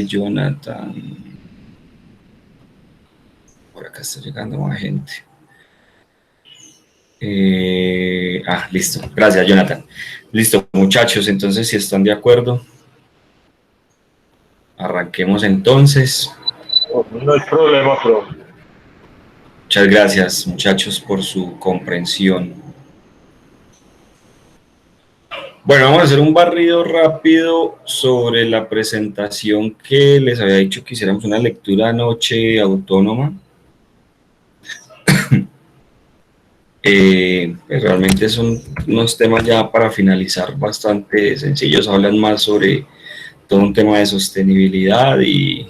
Jonathan. Por acá está llegando más gente. Listo. Gracias, Jonathan. Listo, muchachos. Entonces, si están de acuerdo, arranquemos entonces. No hay problema, profe. Muchas gracias, muchachos, por su comprensión. Bueno, vamos a hacer un barrido rápido sobre la presentación que les había dicho que hiciéramos una lectura anoche autónoma. Realmente son unos temas ya para finalizar bastante sencillos, hablan más sobre todo un tema de sostenibilidad y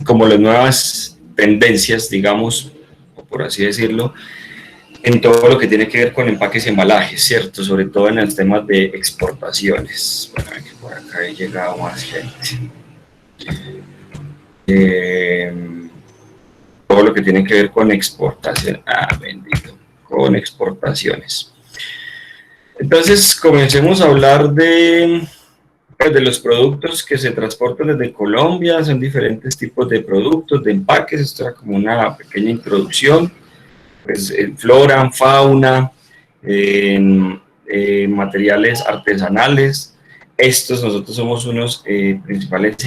como las nuevas tendencias, digamos, por así decirlo, en todo lo que tiene que ver con empaques y embalajes, ¿cierto? Sobre todo en los temas de exportaciones. Bueno, que por acá he llegado más gente. Todo lo que tiene que ver con exportación. Bendito. Con exportaciones. Entonces, comencemos a hablar de los productos que se transportan desde Colombia. Son diferentes tipos de productos, de empaques. Esto era como una pequeña introducción. Pues flora, fauna, materiales artesanales. Nosotros somos unos principales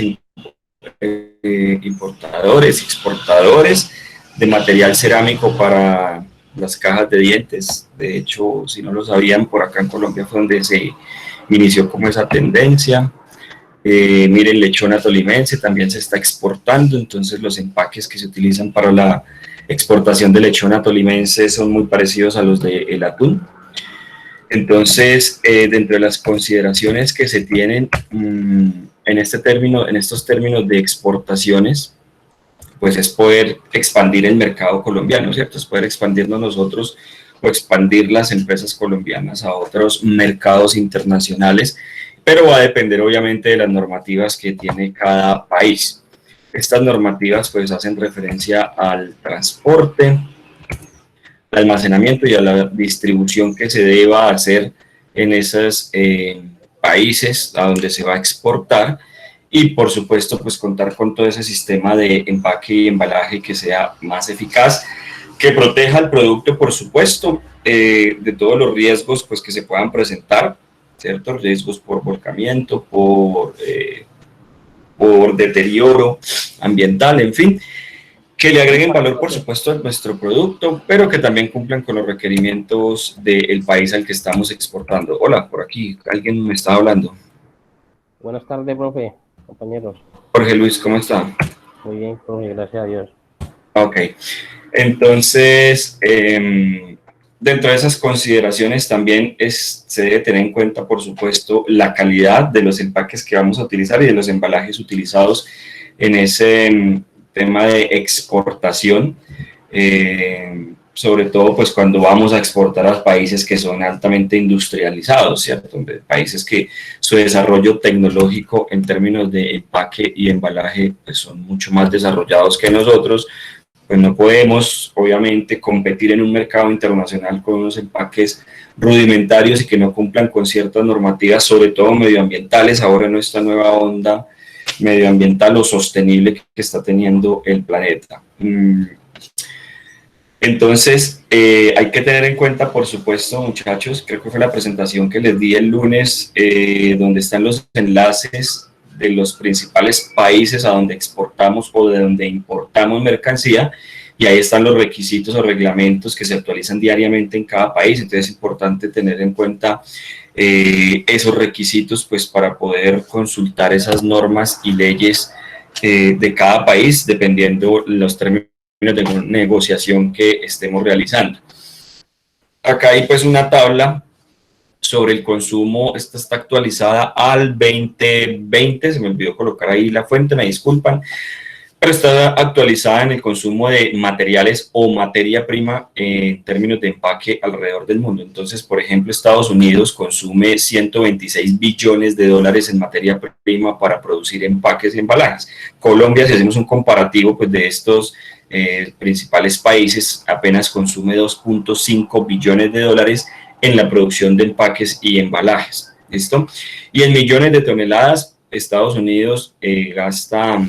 importadores, exportadores de material cerámico para las cajas de dientes. De hecho, si no lo sabían, por acá en Colombia fue donde se inició como esa tendencia. Miren, lechona tolimense también se está exportando, entonces los empaques que se utilizan para la exportación de lechona tolimense son muy parecidos a los del atún. Entonces, dentro de las consideraciones que se tienen en estos términos de exportaciones, pues es poder expandir el mercado colombiano, ¿cierto? Es poder expandirnos nosotros o expandir las empresas colombianas a otros mercados internacionales, pero va a depender obviamente de las normativas que tiene cada país. Estas normativas pues hacen referencia al transporte, al almacenamiento y a la distribución que se deba hacer en esos países a donde se va a exportar, y por supuesto pues contar con todo ese sistema de empaque y embalaje que sea más eficaz, que proteja el producto por supuesto de todos los riesgos pues que se puedan presentar, ¿cierto? Riesgos por volcamiento, por deterioro ambiental, en fin, que le agreguen valor por supuesto a nuestro producto, pero que también cumplan con los requerimientos del país al que estamos exportando. Hola, por aquí alguien me está hablando. Buenas tardes, profe, compañeros. Jorge Luis, ¿cómo está? Muy bien, profe, gracias a Dios. Ok, entonces, dentro de esas consideraciones también se debe tener en cuenta, por supuesto, la calidad de los empaques que vamos a utilizar y de los embalajes utilizados en ese tema de exportación, sobre todo pues cuando vamos a exportar a países que son altamente industrializados, ¿cierto? Países que su desarrollo tecnológico en términos de empaque y embalaje pues son mucho más desarrollados que nosotros. Pues no podemos obviamente competir en un mercado internacional con unos empaques rudimentarios y que no cumplan con ciertas normativas, sobre todo medioambientales, ahora en esta nueva onda medioambiental o sostenible que está teniendo el planeta. Entonces, hay que tener en cuenta, por supuesto, muchachos, creo que fue la presentación que les di el lunes, donde están los enlaces de los principales países a donde exportamos o de donde importamos mercancía, y ahí están los requisitos o reglamentos que se actualizan diariamente en cada país. Entonces es importante tener en cuenta esos requisitos pues para poder consultar esas normas y leyes de cada país dependiendo los términos de negociación que estemos realizando. Acá hay pues una tabla sobre el consumo. Esta está actualizada al 2020, se me olvidó colocar ahí la fuente, me disculpan, pero está actualizada en el consumo de materiales o materia prima en términos de empaque alrededor del mundo. Entonces, por ejemplo, Estados Unidos consume 126 billones de dólares en materia prima para producir empaques y embalajes. Colombia, si hacemos un comparativo pues, de estos principales países, apenas consume 2.5 billones de dólares en la producción de empaques y embalajes. ¿Listo? Y en millones de toneladas, Estados Unidos gasta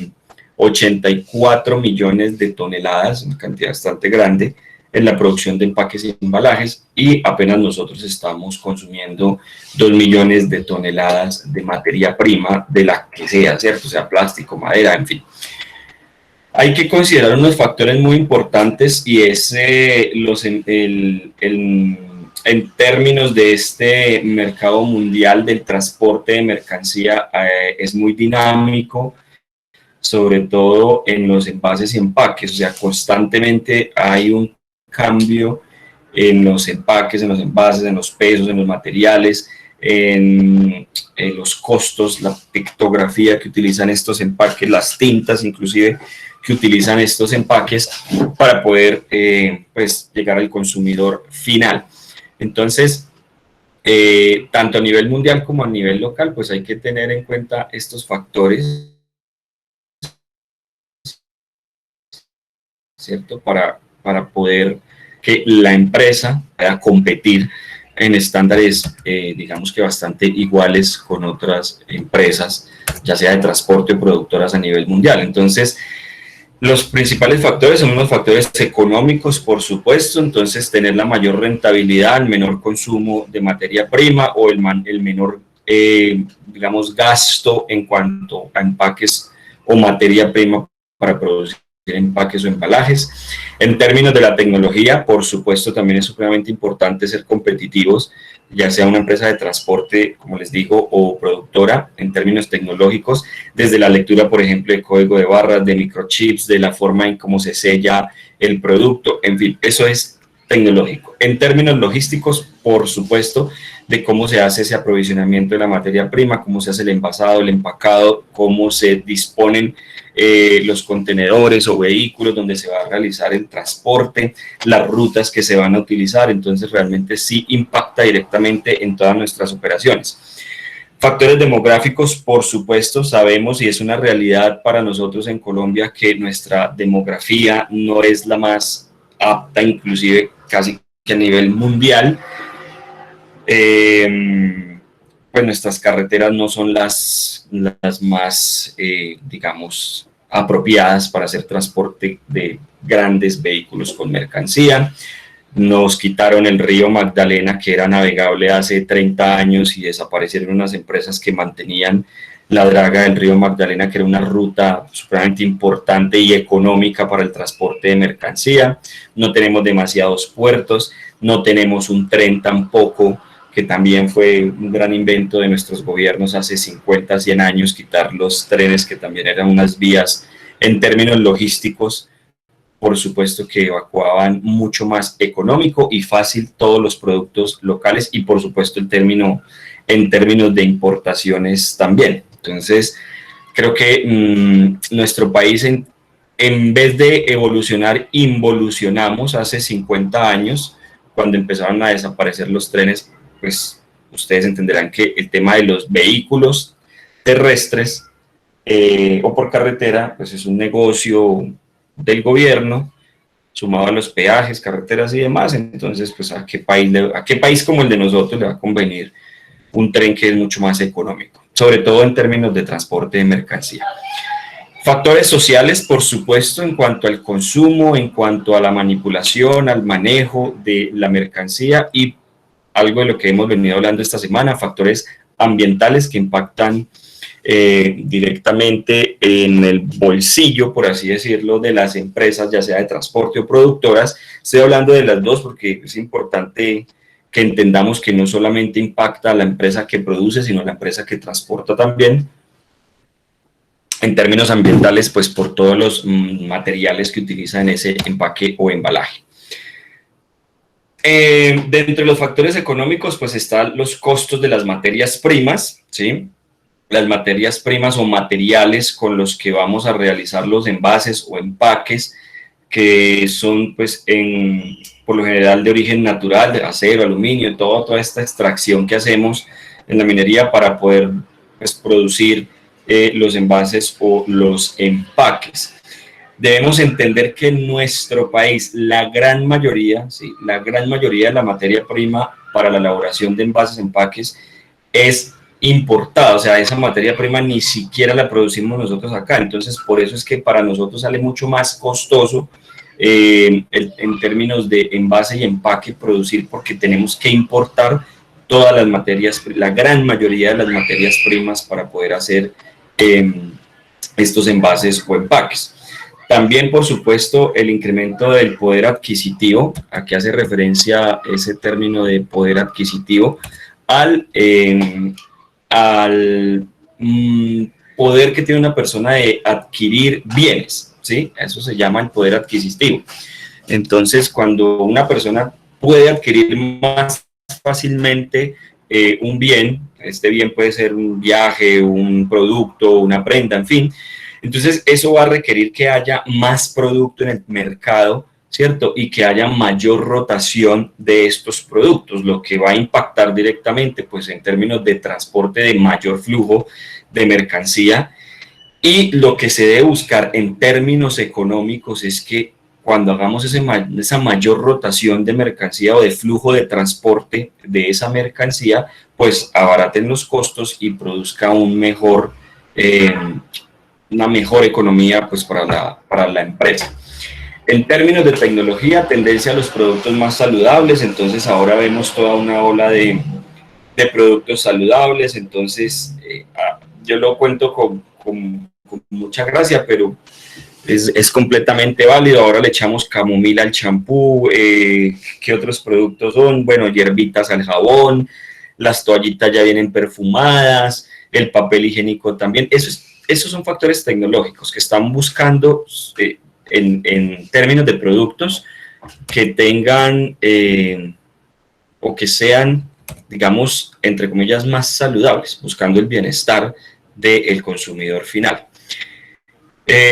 84 millones de toneladas, una cantidad bastante grande, en la producción de empaques y embalajes, y apenas nosotros estamos consumiendo 2 millones de toneladas de materia prima, de la que sea, ¿cierto? O sea, plástico, madera, en fin. Hay que considerar unos factores muy importantes, y es en términos de este mercado mundial del transporte de mercancía, es muy dinámico, sobre todo en los envases y empaques. O sea, constantemente hay un cambio en los empaques, en los envases, en los pesos, en los materiales, en los costos, la pictografía que utilizan estos empaques, las tintas inclusive que utilizan estos empaques para poder pues llegar al consumidor final. Entonces, tanto a nivel mundial como a nivel local, pues hay que tener en cuenta estos factores, ¿cierto? Para poder que la empresa pueda competir en estándares, digamos que bastante iguales con otras empresas, ya sea de transporte o productoras a nivel mundial. Entonces, los principales factores son los factores económicos, por supuesto. Entonces, tener la mayor rentabilidad, el menor consumo de materia prima o el menor, digamos, gasto en cuanto a empaques o materia prima para producir empaques o embalajes. En términos de la tecnología, por supuesto, también es supremamente importante ser competitivos, ya sea una empresa de transporte, como les digo, o productora, en términos tecnológicos, desde la lectura, por ejemplo, de código de barras, de microchips, de la forma en cómo se sella el producto, en fin, eso es tecnológico. En términos logísticos, por supuesto, de cómo se hace ese aprovisionamiento de la materia prima, cómo se hace el envasado, el empacado, cómo se disponen los contenedores o vehículos donde se va a realizar el transporte, las rutas que se van a utilizar. Entonces realmente sí impacta directamente en todas nuestras operaciones. Factores demográficos, por supuesto, sabemos, y es una realidad para nosotros en Colombia, que nuestra demografía no es la más apta, inclusive casi que a nivel mundial. Pues nuestras carreteras no son las más, digamos, apropiadas para hacer transporte de grandes vehículos con mercancía. Nos quitaron el río Magdalena, que era navegable hace 30 años, y desaparecieron unas empresas que mantenían la draga del río Magdalena, que era una ruta supremamente importante y económica para el transporte de mercancía. No tenemos demasiados puertos, no tenemos un tren tampoco, que también fue un gran invento de nuestros gobiernos hace 50, 100 años, quitar los trenes, que también eran unas vías en términos logísticos, por supuesto, que evacuaban mucho más económico y fácil todos los productos locales, y por supuesto en términos de importaciones también. Entonces, creo que nuestro país, en vez de evolucionar, involucionamos hace 50 años, cuando empezaron a desaparecer los trenes. Pues ustedes entenderán que el tema de los vehículos terrestres o por carretera, pues es un negocio del gobierno, sumado a los peajes, carreteras y demás. Entonces, pues ¿a qué país como el de nosotros le va a convenir un tren que es mucho más económico, sobre todo en términos de transporte de mercancía? Factores sociales, por supuesto, en cuanto al consumo, en cuanto a la manipulación, al manejo de la mercancía, y algo de lo que hemos venido hablando esta semana, factores ambientales que impactan directamente en el bolsillo, por así decirlo, de las empresas, ya sea de transporte o productoras. Estoy hablando de las dos porque es importante que entendamos que no solamente impacta a la empresa que produce, sino a la empresa que transporta también. En términos ambientales, pues por todos los materiales que utiliza en ese empaque o embalaje. Dentro de los factores económicos, pues están los costos de las materias primas, ¿sí? Las materias primas o materiales con los que vamos a realizar los envases o empaques, que son, pues, por lo general de origen natural, de acero, aluminio, toda esta extracción que hacemos en la minería para poder, pues, producir los envases o los empaques. Debemos entender que en nuestro país la gran mayoría de la materia prima para la elaboración de envases, empaques, es importada, o sea, esa materia prima ni siquiera la producimos nosotros acá, entonces por eso es que para nosotros sale mucho más costoso en términos de envase y empaque producir, porque tenemos que importar todas las materias, la gran mayoría de las materias primas para poder hacer estos envases o empaques. También, por supuesto, el incremento del poder adquisitivo, aquí hace referencia ese término de poder adquisitivo, al poder que tiene una persona de adquirir bienes, ¿sí? Eso se llama el poder adquisitivo. Entonces, cuando una persona puede adquirir más fácilmente un bien, este bien puede ser un viaje, un producto, una prenda, en fin, entonces eso va a requerir que haya más producto en el mercado, ¿cierto? Y que haya mayor rotación de estos productos, lo que va a impactar directamente, pues, en términos de transporte, de mayor flujo de mercancía. Y lo que se debe buscar en términos económicos es que cuando hagamos esa mayor rotación de mercancía o de flujo de transporte de esa mercancía, pues abaraten los costos y produzca una mejor economía, pues, para la empresa. En términos de tecnología, tendencia a los productos más saludables, entonces ahora vemos toda una ola de productos saludables, entonces yo lo cuento con mucha gracia, pero es completamente válido. Ahora le echamos camomila al champú, ¿qué otros productos son? Bueno, hierbitas al jabón, las toallitas ya vienen perfumadas, el papel higiénico también. Esos son factores tecnológicos que están buscando en términos de productos que tengan o que sean, digamos, entre comillas, más saludables, buscando el bienestar del consumidor final.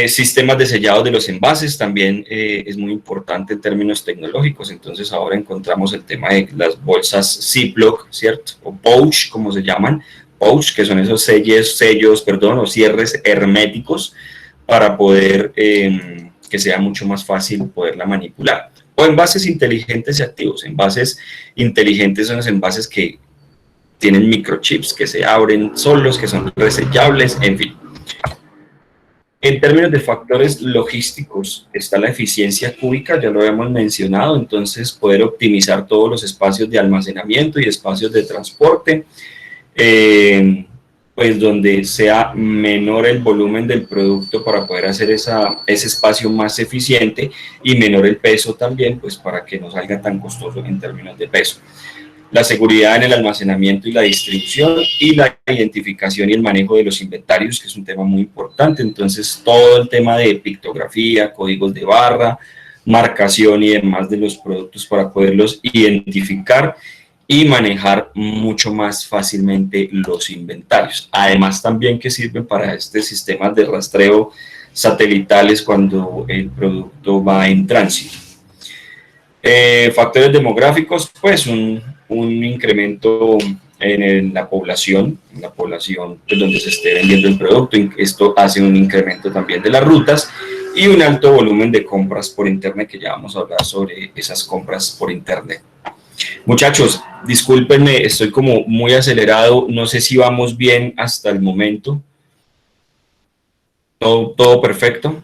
Sistemas de sellado de los envases también es muy importante en términos tecnológicos, entonces ahora encontramos el tema de las bolsas Ziploc, ¿cierto? O pouch, como se llaman, pouch, que son esos sellos, o cierres herméticos para poder que sea mucho más fácil poderla manipular. O envases inteligentes y activos. Envases inteligentes son los envases que tienen microchips, que se abren solos, que son resellables, en fin. En términos de factores logísticos, está la eficiencia cúbica, ya lo habíamos mencionado, entonces poder optimizar todos los espacios de almacenamiento y espacios de transporte, pues donde sea menor el volumen del producto para poder hacer ese espacio más eficiente y menor el peso también, pues para que no salga tan costoso en términos de peso. La seguridad en el almacenamiento y la distribución y la identificación y el manejo de los inventarios, que es un tema muy importante. Entonces, todo el tema de pictografía, códigos de barra, marcación y demás de los productos para poderlos identificar y manejar mucho más fácilmente los inventarios. Además, también que sirven para sistemas de rastreo satelitales cuando el producto va en tránsito. Factores demográficos, pues un incremento en la población pues, donde se esté vendiendo el producto. Esto hace un incremento también de las rutas y un alto volumen de compras por internet, que ya vamos a hablar sobre esas compras por internet. Muchachos, discúlpenme, estoy como muy acelerado, no sé si vamos bien hasta el momento. ¿Todo perfecto?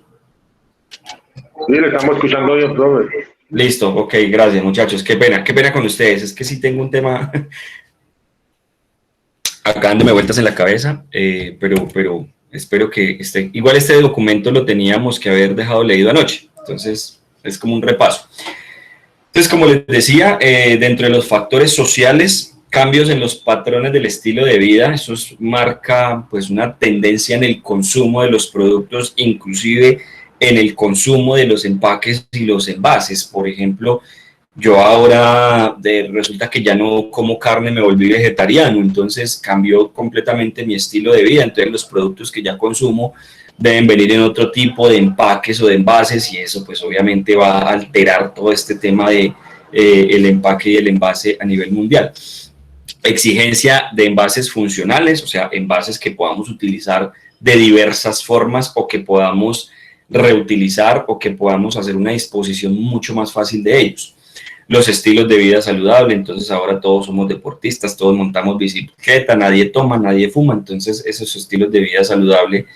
Sí, le estamos escuchando bien, profe. Listo, ok, gracias muchachos, qué pena con ustedes, es que sí tengo un tema acá dándome vueltas en la cabeza, pero espero que igual este documento lo teníamos que haber dejado leído anoche, entonces es como un repaso. Entonces, como les decía, dentro de los factores sociales, cambios en los patrones del estilo de vida, eso marca pues una tendencia en el consumo de los productos, inclusive en el consumo de los empaques y los envases. Por ejemplo, yo ahora resulta que ya no como carne, me volví vegetariano, entonces cambió completamente mi estilo de vida, entonces los productos que ya consumo deben venir en otro tipo de empaques o de envases y eso pues obviamente va a alterar todo este tema de el empaque y el envase a nivel mundial. Exigencia de envases funcionales, o sea, envases que podamos utilizar de diversas formas o que podamos reutilizar o que podamos hacer una disposición mucho más fácil de ellos. los estilos de vida saludable. Entonces ahora todos somos deportistas, todos montamos bicicleta, nadie toma, nadie fuma. Entonces esos estilos de vida saludable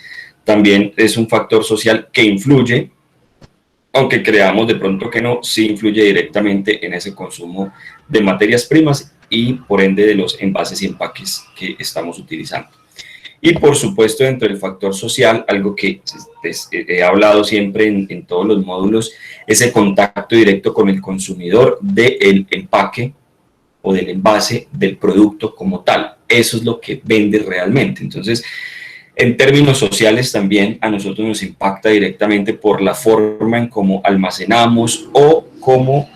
también es un factor social que influye, aunque creamos de pronto que no, sí influye directamente en ese consumo de materias primas y por ende de los envases y empaques que estamos utilizando. Y por supuesto, dentro del factor social, algo que he hablado siempre en todos los módulos, ese contacto directo con el consumidor del empaque o del envase del producto como tal. Eso es lo que vende realmente. Entonces, en términos sociales también a nosotros nos impacta directamente por la forma en cómo almacenamos o cómo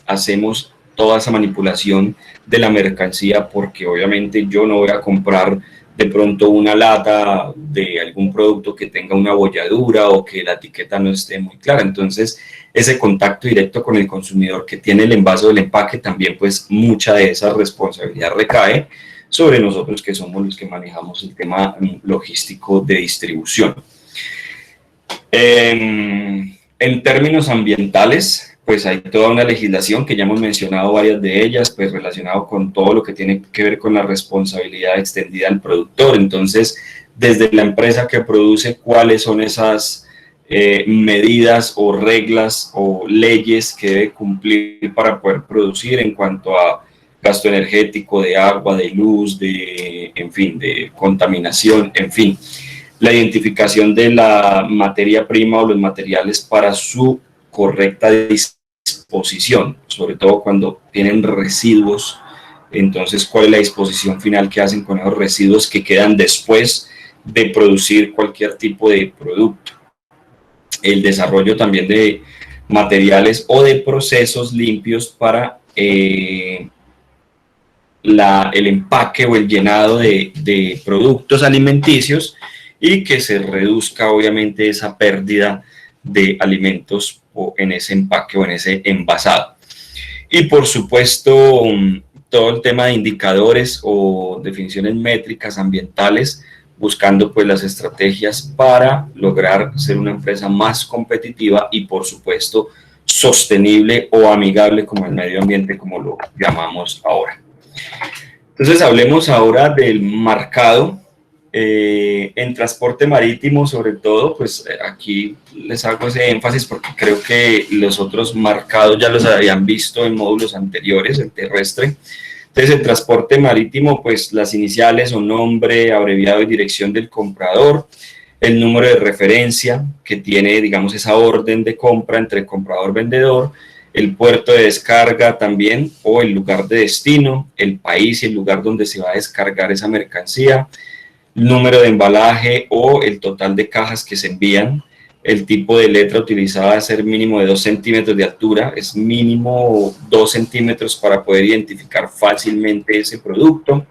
hacemos toda esa manipulación de la mercancía, porque obviamente yo no voy a comprar de pronto una lata de algún producto que tenga una bolladura o que la etiqueta no esté muy clara. Entonces, ese contacto directo con el consumidor que tiene el envase o el empaque, también pues mucha de esa responsabilidad recae sobre nosotros, que somos los que manejamos el tema logístico de distribución. En términos ambientales, pues hay toda una legislación que ya hemos mencionado varias de ellas, pues relacionado con todo lo que tiene que ver con la responsabilidad extendida al productor. Entonces, desde la empresa que produce, cuáles son esas medidas o reglas o leyes que debe cumplir para poder producir en cuanto a gasto energético, de agua, de luz, en fin, de contaminación, en fin. La identificación de la materia prima o los materiales para su correcta disposición, sobre todo cuando tienen residuos. Entonces, ¿cuál es la disposición final que hacen con esos residuos que quedan después de producir cualquier tipo de producto? El desarrollo también de materiales o de procesos limpios para el empaque o el llenado de productos alimenticios, y que se reduzca obviamente esa pérdida de alimentos o en ese empaque o en ese envasado. Y por supuesto, todo el tema de indicadores o definiciones métricas ambientales, buscando pues las estrategias para lograr ser una empresa más competitiva y por supuesto sostenible o amigable con el medio ambiente, como lo llamamos ahora. Entonces hablemos ahora del marcado. En transporte marítimo, sobre todo, pues aquí les hago ese énfasis porque creo que los otros marcados ya los habían visto en módulos anteriores, el terrestre. Entonces, el transporte marítimo, pues las iniciales o nombre, abreviado y dirección del comprador, el número de referencia que tiene, digamos, esa orden de compra entre comprador-vendedor, el puerto de descarga también o el lugar de destino, el país y el lugar donde se va a descargar esa mercancía, número de embalaje o el total de cajas que se envían, el tipo de letra utilizada debe ser mínimo de 2 centímetros de altura, es mínimo 2 centímetros para poder identificar fácilmente ese producto,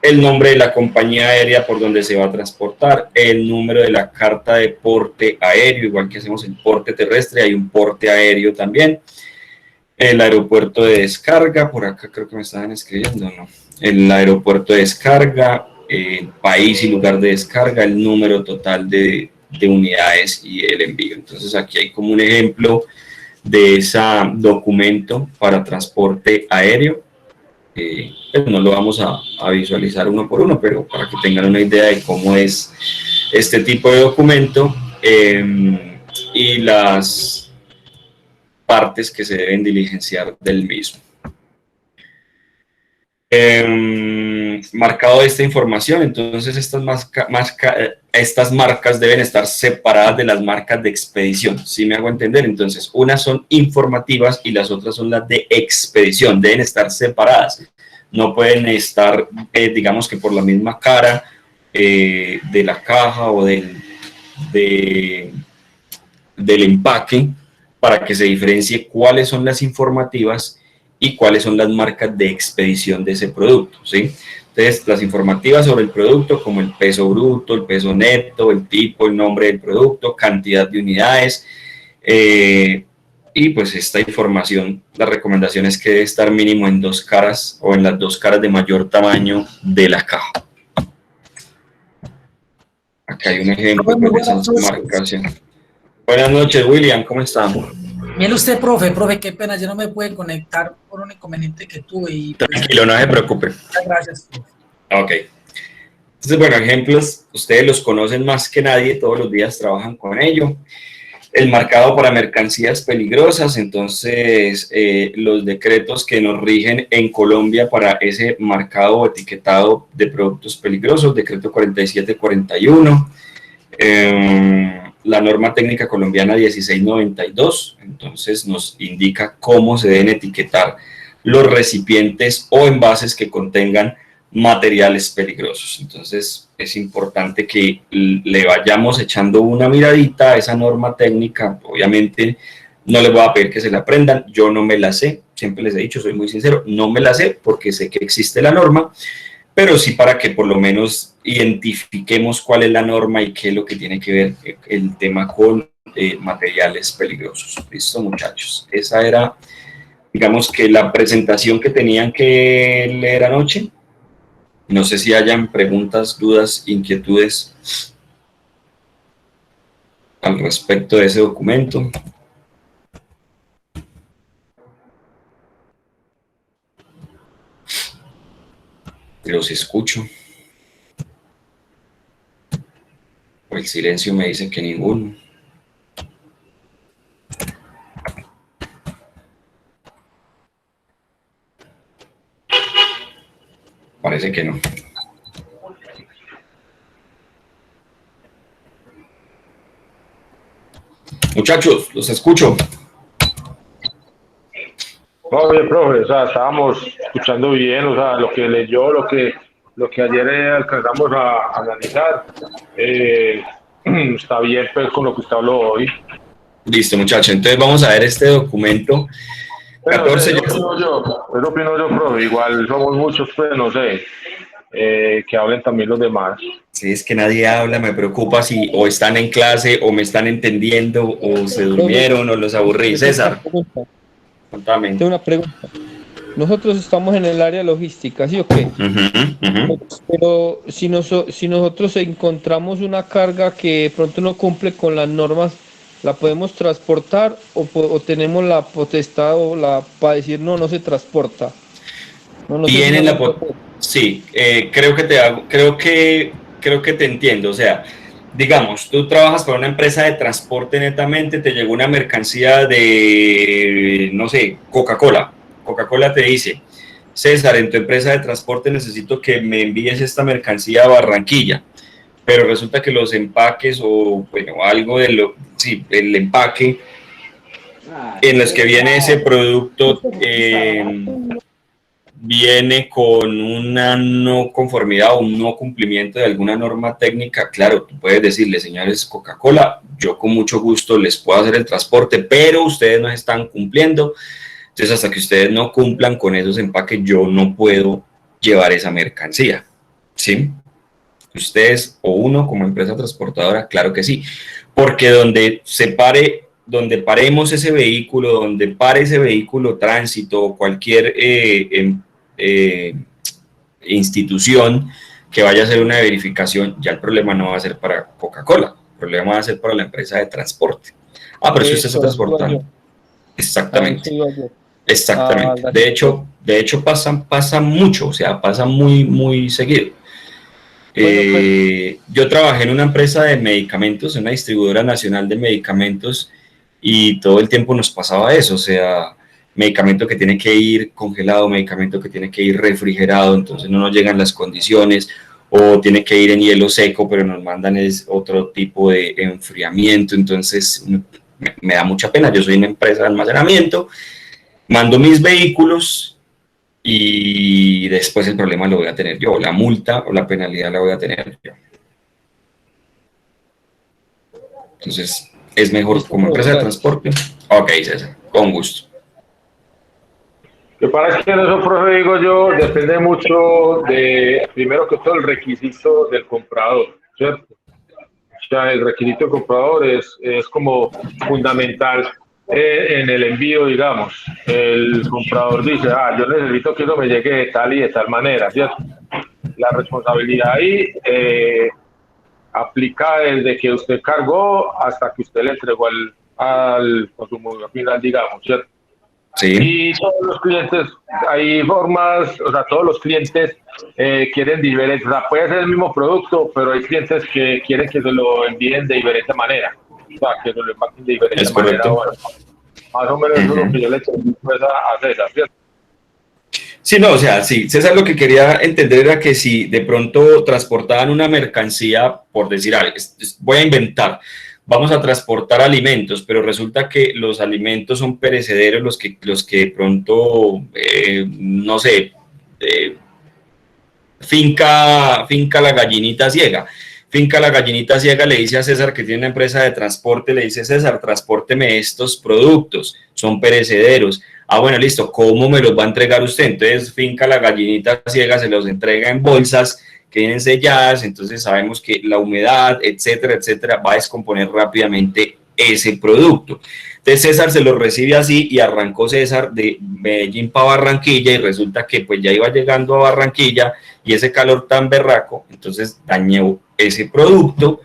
el nombre de la compañía aérea por donde se va a transportar, el número de la carta de porte aéreo, igual que hacemos el porte terrestre, hay un porte aéreo también, el aeropuerto de descarga, por acá creo que me estaban escribiendo, ¿no? El aeropuerto de descarga, el país y lugar de descarga, el número total de unidades y el envío. Entonces aquí hay como un ejemplo de ese documento para transporte aéreo. No lo vamos a visualizar uno por uno, pero para que tengan una idea de cómo es este tipo de documento y las partes que se deben diligenciar del mismo. Marcado esta información, entonces estas marcas deben estar separadas de las marcas de expedición, ¿sí me hago entender? Entonces, unas son informativas y las otras son las de expedición, deben estar separadas, no pueden estar, digamos que por la misma cara de la caja o del empaque, para que se diferencie cuáles son las informativas y cuáles son las marcas de expedición de ese producto, ¿sí? Entonces, las informativas sobre el producto, como el peso bruto, el peso neto, el tipo, el nombre del producto, cantidad de unidades, y pues esta información, la recomendación es que debe estar mínimo en 2 caras o en las 2 caras de mayor tamaño de la caja. Acá hay un ejemplo de esas marcaciones. Buenas noches, William, ¿cómo estamos? Mire usted, profe, qué pena, yo no me pude conectar por un inconveniente que tuve. Y pues, tranquilo, no se preocupe. Muchas gracias, profe. Ok. Entonces, bueno, ejemplos, ustedes los conocen más que nadie, todos los días trabajan con ello. El marcado para mercancías peligrosas, entonces los decretos que nos rigen en Colombia para ese marcado o etiquetado de productos peligrosos, decreto 4741, la norma técnica colombiana 1692, entonces nos indica cómo se deben etiquetar los recipientes o envases que contengan materiales peligrosos. Entonces es importante que le vayamos echando una miradita a esa norma técnica. Obviamente no les voy a pedir que se la aprendan, yo no me la sé, siempre les he dicho, soy muy sincero, no me la sé porque sé que existe la norma, pero sí para que por lo menos identifiquemos cuál es la norma y qué es lo que tiene que ver el tema con materiales peligrosos. Listo, muchachos, esa era, digamos, que la presentación que tenían que leer anoche. No sé si hayan preguntas, dudas, inquietudes al respecto de ese documento. Los escucho. El silencio me dice que ninguno. Parece que no. Muchachos, los escucho. No, bien, profe, o sea, estábamos escuchando bien, o sea, lo que leyó, lo que ayer alcanzamos a analizar, está bien pues con lo que usted habló hoy. Listo, muchachos, entonces vamos a ver este documento. Pero 14 eso opino yo, profe, igual somos muchos, pues, no sé, que hablen también los demás. Sí, es que nadie habla, me preocupa si o están en clase o me están entendiendo o se durmieron o los aburrí. César, contame. Tengo una pregunta. Nosotros estamos en el área logística, ¿sí o qué? Pero si nosotros encontramos una carga que de pronto no cumple con las normas, ¿la podemos transportar o tenemos la potestad para decir no se transporta? No sé Tienen si sí, creo que te entiendo. O sea, digamos, tú trabajas para una empresa de transporte netamente, te llegó una mercancía de, no sé, Coca-Cola. Coca-Cola te dice, César, en tu empresa de transporte necesito que me envíes esta mercancía a Barranquilla, pero resulta que los empaques o, bueno, algo de sí, el empaque en los que viene ese producto viene con una no conformidad o un no cumplimiento de alguna norma técnica. Claro, tú puedes decirle, señores Coca-Cola, yo con mucho gusto les puedo hacer el transporte, pero ustedes no están cumpliendo. Entonces, hasta que ustedes no cumplan con esos empaques, yo no puedo llevar esa mercancía, ¿sí? Ustedes o uno como empresa transportadora, claro que sí, porque donde paremos ese vehículo, donde pare ese vehículo tránsito o cualquier institución que vaya a hacer una verificación, ya el problema no va a ser para Coca-Cola, el problema va a ser para la empresa de transporte. Ah, pero si usted está transportando. Exactamente. Exactamente. De hecho pasa mucho, o sea, pasa muy, muy seguido. Yo trabajé en una empresa de medicamentos, en una distribuidora nacional de medicamentos, y todo el tiempo nos pasaba eso, o sea, medicamento que tiene que ir congelado, medicamento que tiene que ir refrigerado, entonces no nos llegan las condiciones, o tiene que ir en hielo seco, pero nos mandan otro tipo de enfriamiento, entonces me da mucha pena. Yo soy una empresa de almacenamiento, mando mis vehículos y después el problema lo voy a tener yo, la multa o la penalidad la voy a tener yo. Entonces, es mejor como empresa de transporte. Ok, César, con gusto. Lo que pasa es que en eso, profe, digo yo, depende mucho de, primero que todo, el requisito del comprador, ¿cierto? O sea, el requisito del comprador es como fundamental en el envío, digamos. El comprador dice, yo necesito que eso me llegue de tal y de tal manera, ¿cierto? La responsabilidad ahí aplica desde que usted cargó hasta que usted le entregó al consumidor final, digamos, ¿cierto? Sí. Y todos los clientes, hay formas, o sea, todos los clientes quieren diferentes, o sea, puede ser el mismo producto, pero hay clientes que quieren que se lo envíen de diferente manera, o sea, que se lo empaquen de diferente Es manera. correcto. Bueno, más o menos eso es lo que yo le eché pues, a César, ¿cierto? Sí, no, o sea, sí, César lo que quería entender era que si de pronto transportaban una mercancía, por decir algo, voy a inventar, vamos a transportar alimentos, pero resulta que los alimentos son perecederos, los que de pronto, no sé, eh, finca la gallinita ciega. Finca la gallinita ciega le dice a César que tiene una empresa de transporte, le dice: César, transpórteme estos productos, son perecederos. Ah, bueno, listo, ¿cómo me los va a entregar usted? Entonces, finca la gallinita ciega, se los entrega en bolsas que vienen selladas, entonces sabemos que la humedad, etcétera, etcétera, va a descomponer rápidamente ese producto. Entonces César se lo recibe así y arrancó César de Medellín para Barranquilla y resulta que pues ya iba llegando a Barranquilla y ese calor tan berraco, entonces dañó ese producto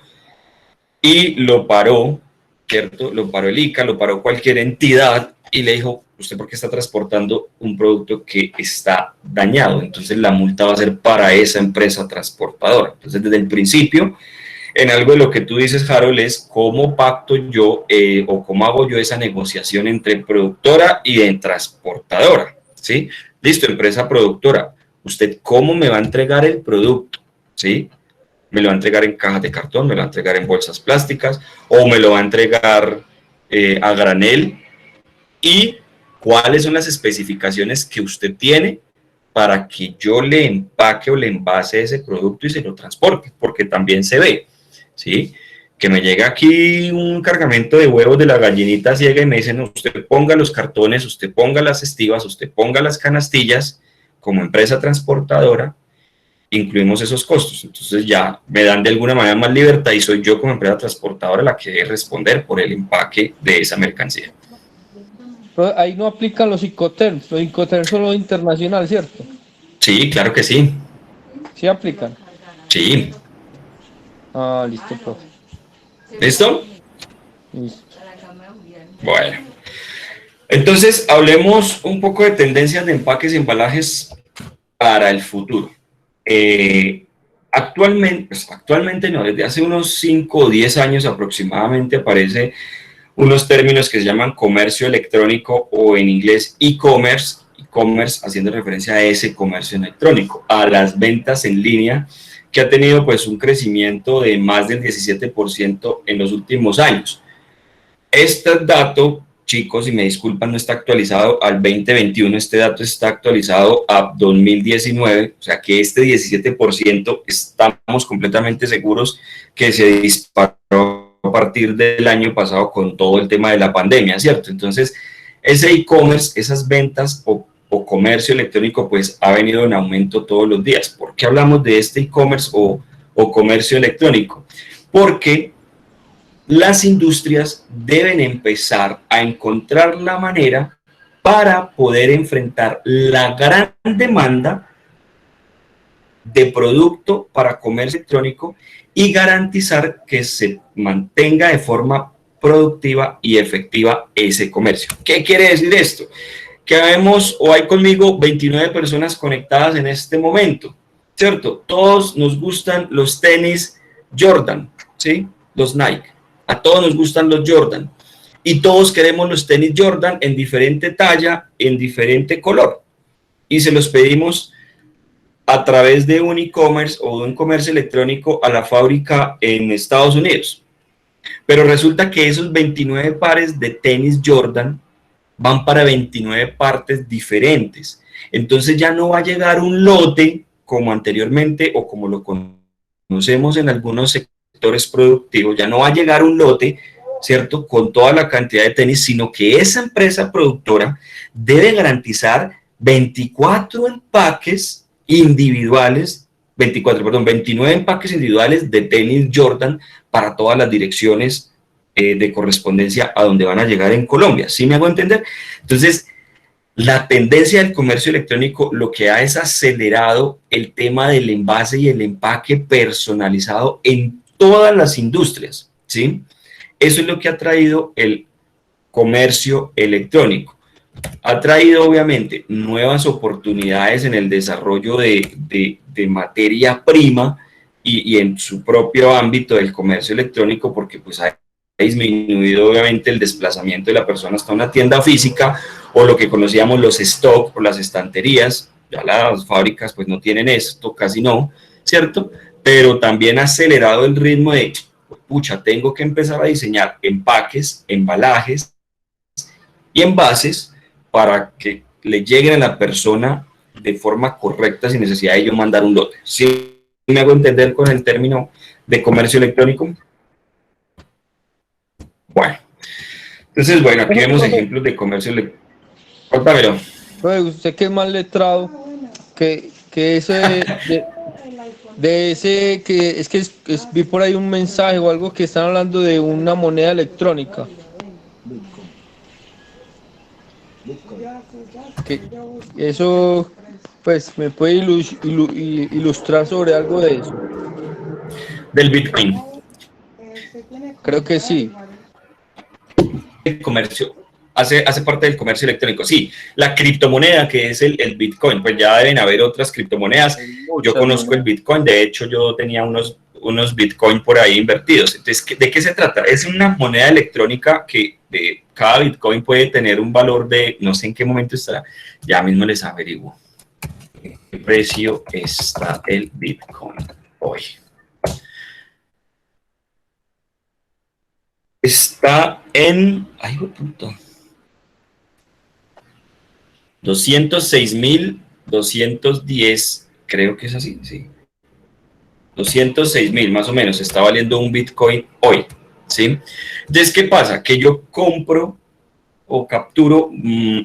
y lo paró, ¿cierto? Lo paró el ICA, lo paró cualquier entidad y le dijo: ¿usted por qué está transportando un producto que está dañado? Entonces la multa va a ser para esa empresa transportadora. Entonces desde el principio, en algo de lo que tú dices, Harold, es cómo pacto yo o cómo hago yo esa negociación entre productora y de transportadora, ¿sí? Listo, empresa productora, ¿usted cómo me va a entregar el producto? ¿Sí? ¿Me lo va a entregar en cajas de cartón? ¿Me lo va a entregar en bolsas plásticas? ¿O me lo va a entregar a granel? ¿Y cuáles son las especificaciones que usted tiene para que yo le empaque o le envase ese producto y se lo transporte? Porque también se ve, ¿sí? Que me llega aquí un cargamento de huevos de la gallinita ciega y me dicen: usted ponga los cartones, usted ponga las estivas, usted ponga las canastillas. Como empresa transportadora incluimos esos costos, entonces ya me dan de alguna manera más libertad y soy yo como empresa transportadora la que debe responder por el empaque de esa mercancía. Pero ahí no aplican los Incoterms son los internacionales, ¿cierto? Sí, claro que sí. ¿Sí aplican? Sí. Ah, listo, profe. ¿Listo? Listo. Bueno. Entonces, hablemos un poco de tendencias de empaques y embalajes para el futuro. Actualmente no, desde hace unos 5 o 10 años aproximadamente aparece unos términos que se llaman comercio electrónico o en inglés e-commerce, haciendo referencia a ese comercio electrónico, a las ventas en línea, que ha tenido pues un crecimiento de más del 17% en los últimos años. Este dato, chicos, y me disculpan, no está actualizado al 2021, este dato está actualizado a 2019, o sea que este 17% estamos completamente seguros que se disparó a partir del año pasado con todo el tema de la pandemia, ¿cierto? Entonces, ese e-commerce, esas ventas o comercio electrónico, pues ha venido en aumento todos los días. ¿Por qué hablamos de este e-commerce o comercio electrónico? Porque las industrias deben empezar a encontrar la manera para poder enfrentar la gran demanda de producto para comercio electrónico y garantizar que se mantenga de forma productiva y efectiva ese comercio. ¿Qué quiere decir esto? Que vemos o hay conmigo 29 personas conectadas en este momento, ¿cierto? Todos nos gustan los tenis Jordan, ¿sí? Los Nike. A todos nos gustan los Jordan y todos queremos los tenis Jordan en diferente talla, en diferente color y se los pedimos a través de un e-commerce o de un comercio electrónico a la fábrica en Estados Unidos. Pero resulta que esos 29 pares de tenis Jordan van para 29 partes diferentes. Entonces ya no va a llegar un lote como anteriormente o como lo conocemos en algunos sectores productivos, ya no va a llegar un lote, ¿cierto?, con toda la cantidad de tenis, sino que esa empresa productora debe garantizar 24 empaques individuales, 29 empaques individuales de tenis Jordan para todas las direcciones de correspondencia a donde van a llegar en Colombia. ¿Sí me hago entender? Entonces, la tendencia del comercio electrónico lo que ha es acelerado el tema del envase y el empaque personalizado en todas las industrias, ¿sí? Eso es lo que ha traído el comercio electrónico. Ha traído obviamente nuevas oportunidades en el desarrollo de materia prima y en su propio ámbito del comercio electrónico, porque pues ha disminuido obviamente el desplazamiento de la persona hasta una tienda física, o lo que conocíamos los stocks o las estanterías. Ya las fábricas pues no tienen esto, casi no, ¿cierto? Pero también ha acelerado el ritmo de, pucha, tengo que empezar a diseñar empaques, embalajes y envases para que le lleguen a la persona de forma correcta sin necesidad de yo mandar un lote. ¿Sí me hago entender con el término de comercio electrónico? Bueno, entonces, bueno, aquí vemos ejemplos de comercio electrónico. Cuéntamelo. Usted que es más letrado, que ese, de ese, que es que vi por ahí un mensaje o algo que están hablando de una moneda electrónica. Que eso, pues, ¿me puede ilustrar sobre algo de eso? Del Bitcoin. Creo que sí. El comercio hace parte del comercio electrónico. Sí, la criptomoneda que es el Bitcoin, pues ya deben haber otras criptomonedas. Yo conozco el Bitcoin, de hecho yo tenía unos Bitcoin por ahí invertidos. Entonces, ¿de qué se trata? Es una moneda electrónica que cada Bitcoin puede tener un valor de, no sé en qué momento estará, ya mismo les averiguo. ¿Qué precio está el Bitcoin hoy? Está en, ay, puto, 206.210, creo que es así, sí. 206.000 más o menos está valiendo un Bitcoin hoy, ¿sí? Entonces, ¿qué pasa? Que yo compro o capturo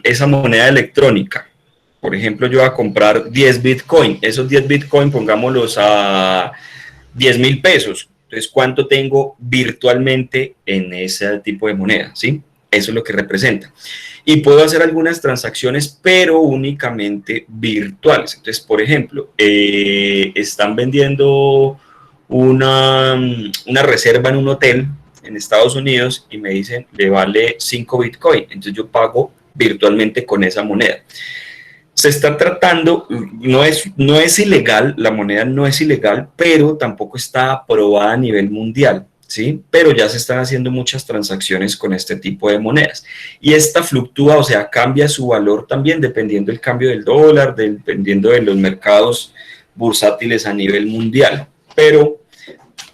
esa moneda electrónica. Por ejemplo, yo voy a comprar 10 Bitcoin. Esos 10 Bitcoin, pongámoslos a 10.000 pesos. Entonces, ¿cuánto tengo virtualmente en ese tipo de moneda? ¿Sí? Eso es lo que representa. Y puedo hacer algunas transacciones, pero únicamente virtuales. Entonces, por ejemplo, están vendiendo una reserva en un hotel en Estados Unidos y me dicen, le vale 5 Bitcoin. Entonces, yo pago virtualmente con esa moneda. Se está tratando, no es ilegal, la moneda no es ilegal, pero tampoco está aprobada a nivel mundial, ¿sí? Pero ya se están haciendo muchas transacciones con este tipo de monedas. Y esta fluctúa, o sea, cambia su valor también dependiendo del cambio del dólar, dependiendo de los mercados bursátiles a nivel mundial. Pero,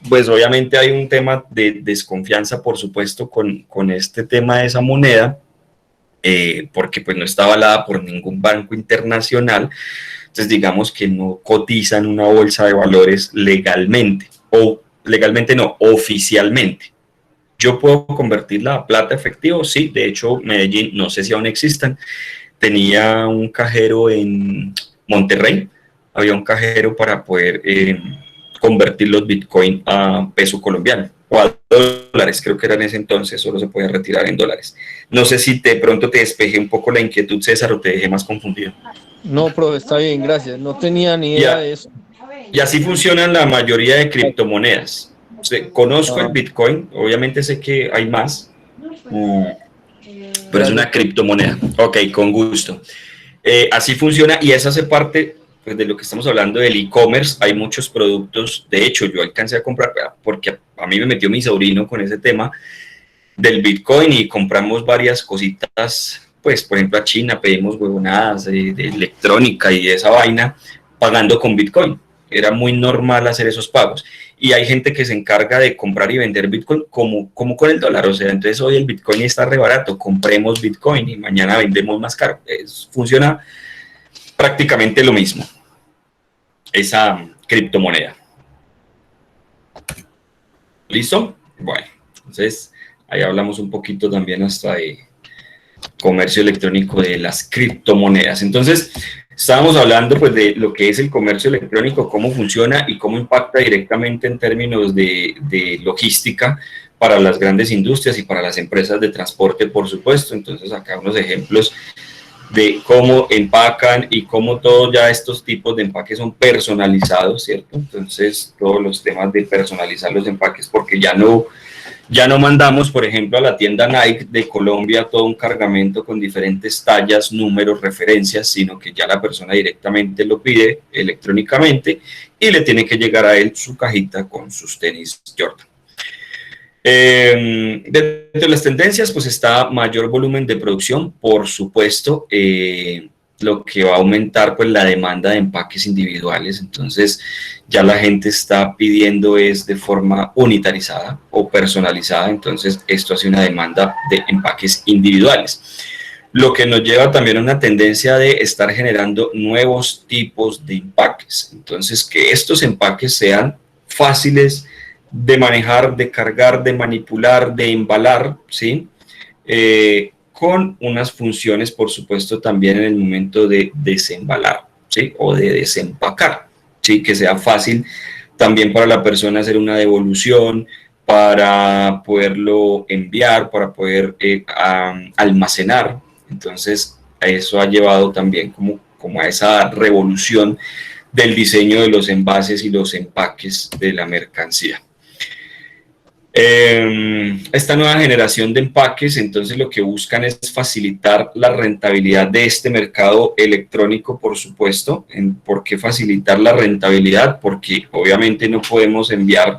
pues obviamente hay un tema de desconfianza, por supuesto, con este tema de esa moneda, porque pues no está avalada por ningún banco internacional. Entonces digamos que no cotiza en una bolsa de valores legalmente, o legalmente no, oficialmente. ¿Yo puedo convertirla a plata efectivo? Sí, de hecho Medellín, no sé si aún existan, tenía un cajero en Monterrey, había un cajero para poder convertir los Bitcoin a peso colombiano o a dólares, creo que era en ese entonces, solo se podía retirar en dólares. No sé si de pronto te despejé un poco la inquietud, César, o te dejé más confundido. No, profe, está bien, gracias. No tenía ni idea de eso. Y así funcionan la mayoría de criptomonedas. Conozco el Bitcoin, obviamente sé que hay más, pero es una criptomoneda. Ok, con gusto. Así funciona y eso hace parte pues, de lo que estamos hablando del e-commerce. Hay muchos productos, de hecho yo alcancé a comprar, porque a mí me metió mi sobrino con ese tema del Bitcoin y compramos varias cositas, pues por ejemplo a China pedimos huevonadas de electrónica y esa vaina pagando con Bitcoin. Era muy normal hacer esos pagos. Y hay gente que se encarga de comprar y vender Bitcoin como con el dólar. O sea, entonces hoy el Bitcoin está re barato, compremos Bitcoin y mañana vendemos más caro. Funciona prácticamente lo mismo, esa criptomoneda. ¿Listo? Bueno, entonces ahí hablamos un poquito también hasta de comercio electrónico de las criptomonedas. Entonces, estábamos hablando pues de lo que es el comercio electrónico, cómo funciona y cómo impacta directamente en términos de logística para las grandes industrias y para las empresas de transporte, por supuesto. Entonces, acá unos ejemplos de cómo empacan y cómo todos ya estos tipos de empaques son personalizados, ¿cierto? Entonces, todos los temas de personalizar los empaques, porque ya no Ya no mandamos, por ejemplo, a la tienda Nike de Colombia todo un cargamento con diferentes tallas, números, referencias, sino que ya la persona directamente lo pide electrónicamente y le tiene que llegar a él su cajita con sus tenis Jordan. Dentro de las tendencias, pues está mayor volumen de producción, por supuesto, lo que va a aumentar pues la demanda de empaques individuales. Entonces ya la gente está pidiendo es de forma unitarizada o personalizada, entonces esto hace una demanda de empaques individuales, lo que nos lleva también a una tendencia de estar generando nuevos tipos de empaques. Entonces, que estos empaques sean fáciles de manejar, de cargar, de manipular, de embalar, ¿sí? Con unas funciones, por supuesto, también en el momento de desembalar, ¿sí? O de desempacar, ¿sí? Que sea fácil también para la persona hacer una devolución, para poderlo enviar, para poder almacenar. Entonces, eso ha llevado también como a esa revolución del diseño de los envases y los empaques de la mercancía. Esta nueva generación de empaques, entonces lo que buscan es facilitar la rentabilidad de este mercado electrónico, por supuesto. ¿Por qué facilitar la rentabilidad? Porque obviamente no podemos enviar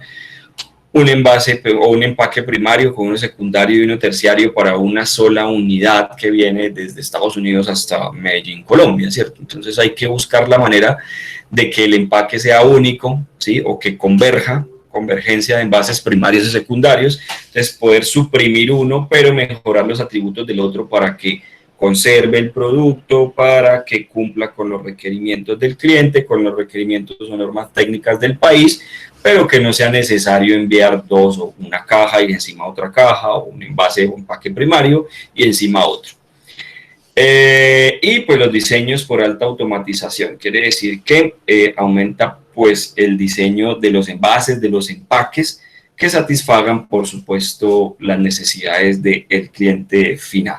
un envase o un empaque primario con uno secundario y uno terciario para una sola unidad que viene desde Estados Unidos hasta Medellín, Colombia, ¿cierto? Entonces hay que buscar la manera de que el empaque sea único, ¿sí? O que convergencia de envases primarios y secundarios, entonces poder suprimir uno, pero mejorar los atributos del otro para que conserve el producto, para que cumpla con los requerimientos del cliente, con los requerimientos o normas técnicas del país, pero que no sea necesario enviar dos o una caja y encima otra caja, o un envase o un empaque primario y encima otro. Y pues los diseños por alta automatización, quiere decir que aumenta pues el diseño de los envases, de los empaques, que satisfagan por supuesto las necesidades del cliente final.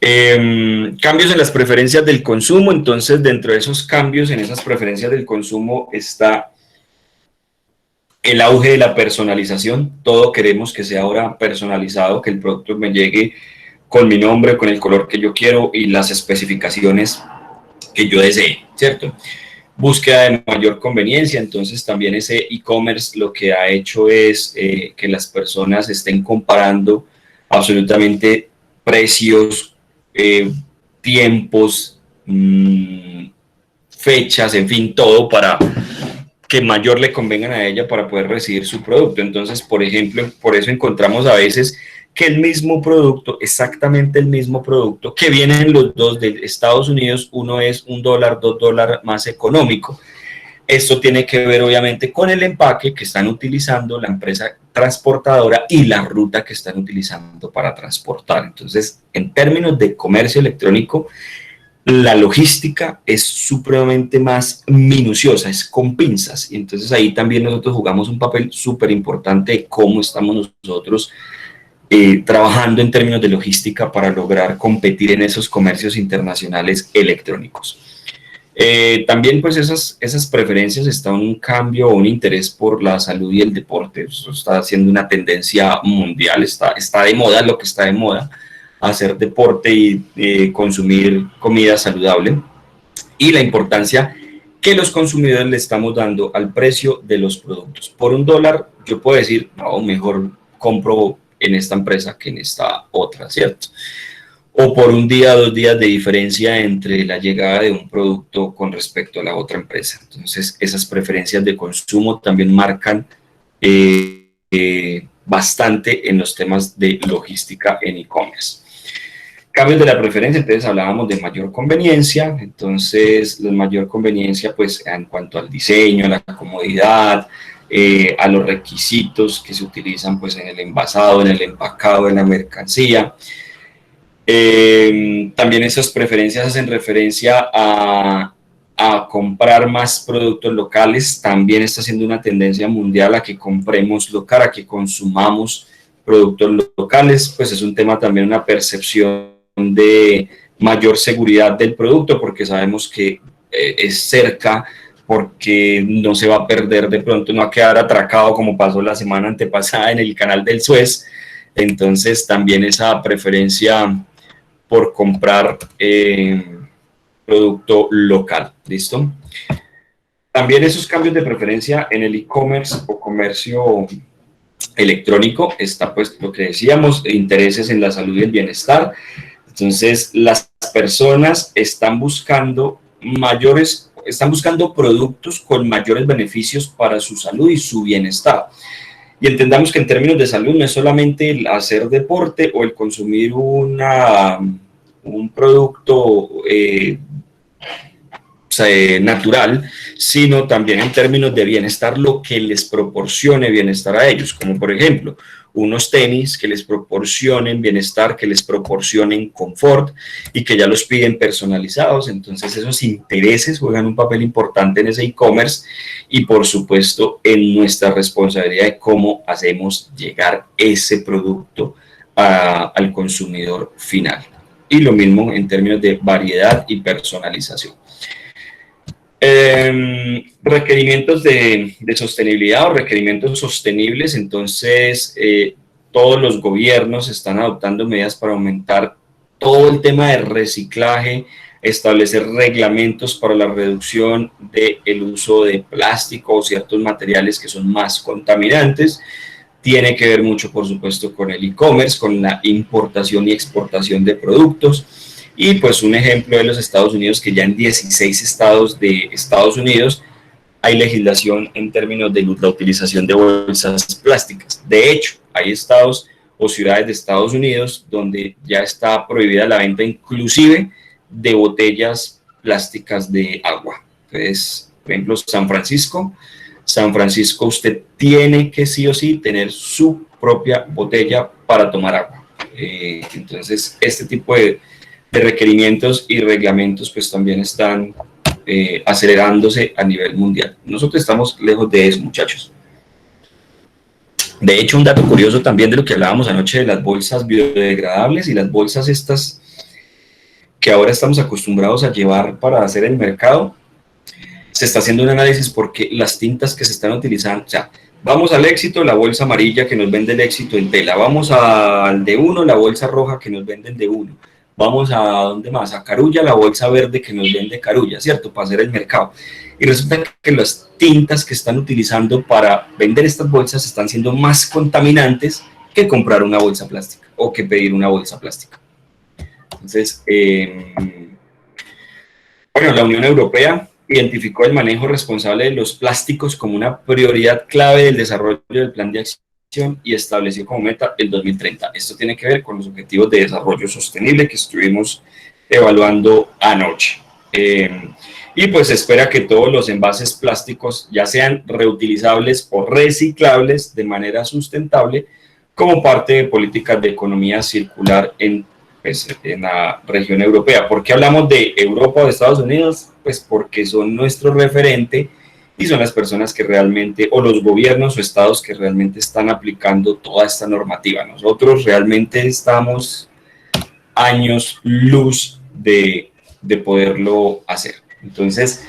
Cambios en las preferencias del consumo. Entonces dentro de esos cambios en esas preferencias del consumo está el auge de la personalización. Todo queremos que sea ahora personalizado, que el producto me llegue con mi nombre, con el color que yo quiero y las especificaciones que yo desee, ¿cierto? Búsqueda de mayor conveniencia. Entonces también ese e-commerce lo que ha hecho es que las personas estén comparando absolutamente precios, tiempos, fechas, en fin, todo para que mayor le convengan a ella para poder recibir su producto. Entonces, por ejemplo, por eso encontramos a veces que el mismo producto, exactamente el mismo producto, que vienen los dos de Estados Unidos, uno es $1, $2 más económico. Esto tiene que ver obviamente con el empaque que están utilizando la empresa transportadora y la ruta que están utilizando para transportar. Entonces, en términos de comercio electrónico, la logística es supremamente más minuciosa, es con pinzas. Y entonces ahí también nosotros jugamos un papel súper importante de cómo estamos nosotros trabajando en términos de logística para lograr competir en esos comercios internacionales electrónicos. También pues esas preferencias están un cambio o un interés por la salud y el deporte. Eso está siendo una tendencia mundial, está de moda lo que está de moda, hacer deporte y consumir comida saludable, y la importancia que los consumidores le estamos dando al precio de los productos. Por $1 yo puedo decir, no, mejor compro en esta empresa que en esta otra, ¿cierto? O por un día, 2 días de diferencia entre la llegada de un producto con respecto a la otra empresa. Entonces, esas preferencias de consumo también marcan bastante en los temas de logística en e-commerce. Cambios de la preferencia, entonces hablábamos de mayor conveniencia. Entonces, la mayor conveniencia pues en cuanto al diseño, a la comodidad, a los requisitos que se utilizan pues en el envasado, en el empacado de la mercancía. También esas preferencias hacen referencia a comprar más productos locales. También está siendo una tendencia mundial a que compremos local, a que consumamos productos locales. Pues es un tema también, una percepción de mayor seguridad del producto, porque sabemos que es cerca porque no se va a perder de pronto, no va a quedar atracado como pasó la semana antepasada en el canal del Suez. Entonces también esa preferencia por comprar producto local, ¿listo? También esos cambios de preferencia en el e-commerce o comercio electrónico está pues lo que decíamos, intereses en la salud y el bienestar. Entonces las personas están buscando productos con mayores beneficios para su salud y su bienestar. Y entendamos que en términos de salud no es solamente el hacer deporte o el consumir un producto natural, sino también en términos de bienestar, lo que les proporcione bienestar a ellos, como por ejemplo, unos tenis que les proporcionen bienestar, que les proporcionen confort y que ya los piden personalizados. Entonces esos intereses juegan un papel importante en ese e-commerce y por supuesto en nuestra responsabilidad de cómo hacemos llegar ese producto al consumidor final. Y lo mismo en términos de variedad y personalización. Requerimientos de sostenibilidad o requerimientos sostenibles. Entonces todos los gobiernos están adoptando medidas para aumentar todo el tema de reciclaje, establecer reglamentos para la reducción del uso de plástico o ciertos materiales que son más contaminantes. Tiene que ver mucho, por supuesto, con el e-commerce, con la importación y exportación de productos. Y pues un ejemplo de los Estados Unidos, que ya en 16 estados de Estados Unidos hay legislación en términos de la utilización de bolsas plásticas. De hecho, hay estados o ciudades de Estados Unidos donde ya está prohibida la venta inclusive de botellas plásticas de agua. Entonces, por ejemplo, San Francisco usted tiene que sí o sí tener su propia botella para tomar agua. Entonces, este tipo de requerimientos y reglamentos pues también están acelerándose a nivel mundial. Nosotros estamos lejos de eso, muchachos. De hecho, un dato curioso también de lo que hablábamos anoche de las bolsas biodegradables y las bolsas estas que ahora estamos acostumbrados a llevar para hacer el mercado, se está haciendo un análisis porque las tintas que se están utilizando, o sea, vamos al Éxito, la bolsa amarilla que nos vende el Éxito en tela, vamos al de uno, la bolsa roja que nos vende el de uno, vamos a ¿dónde más? A Carulla, la bolsa verde que nos vende Carulla, ¿cierto? Para hacer el mercado. Y resulta que las tintas que están utilizando para vender estas bolsas están siendo más contaminantes que comprar una bolsa plástica o que pedir una bolsa plástica. Entonces, bueno, la Unión Europea identificó el manejo responsable de los plásticos como una prioridad clave del desarrollo del plan de acción y estableció como meta el 2030. Esto tiene que ver con los objetivos de desarrollo sostenible que estuvimos evaluando anoche. Y pues se espera que todos los envases plásticos ya sean reutilizables o reciclables de manera sustentable como parte de políticas de economía circular en la región europea. ¿Por qué hablamos de Europa o de Estados Unidos? Pues porque son nuestro referente y son las personas que realmente, o los gobiernos o estados que realmente están aplicando toda esta normativa. Nosotros realmente estamos años luz de poderlo hacer. Entonces,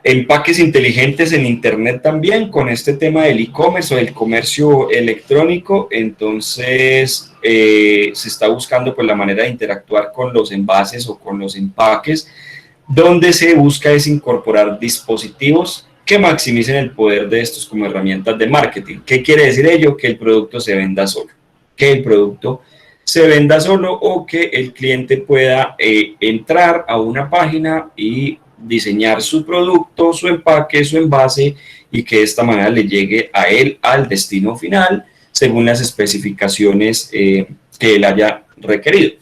empaques inteligentes en Internet también, con este tema del e-commerce o del comercio electrónico. Entonces, se está buscando pues, la manera de interactuar con los envases o con los empaques, donde se busca es incorporar dispositivos que maximicen el poder de estos como herramientas de marketing. ¿Qué quiere decir ello? Que el producto se venda solo. Que el producto se venda solo o que el cliente pueda entrar a una página y diseñar su producto, su empaque, su envase y que de esta manera le llegue a él al destino final según las especificaciones que él haya requerido.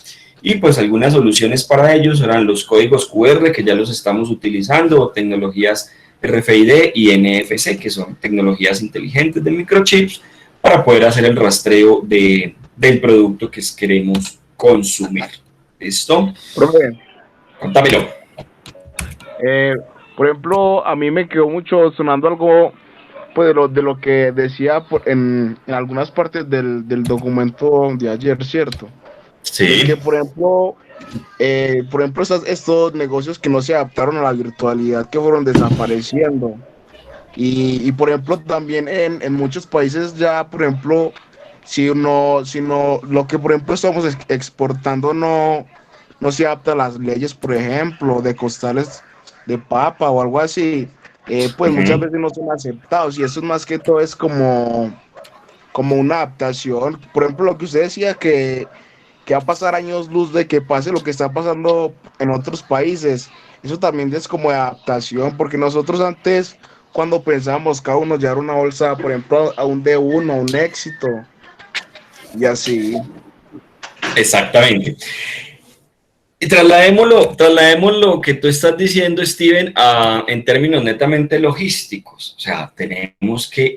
Y pues algunas soluciones para ellos serán los códigos QR que ya los estamos utilizando o tecnologías RFID y NFC que son tecnologías inteligentes de microchips para poder hacer el rastreo del producto que queremos consumir. ¿Listo? Profe. Contámelo. Por ejemplo, a mí me quedó mucho sonando algo pues, de lo que decía en algunas partes del documento de ayer, ¿cierto? Sí. Que, por ejemplo, por ejemplo, estos negocios que no se adaptaron a la virtualidad, que fueron desapareciendo. Por ejemplo, también en muchos países ya, por ejemplo, si no, lo que por ejemplo estamos exportando no se adapta a las leyes, por ejemplo, de costales de papa o algo así, pues muchas Ujú. veces no son aceptados, y eso es más que todo es como una adaptación. Por ejemplo, lo que usted decía, que va a pasar años luz de que pase lo que está pasando en otros países. Eso también es como de adaptación, porque nosotros antes, cuando pensábamos cada uno llevar una bolsa, por ejemplo, a un D1, a un éxito, y así. Exactamente. Y traslademos lo que tú estás diciendo, Steven, en términos netamente logísticos. O sea, tenemos que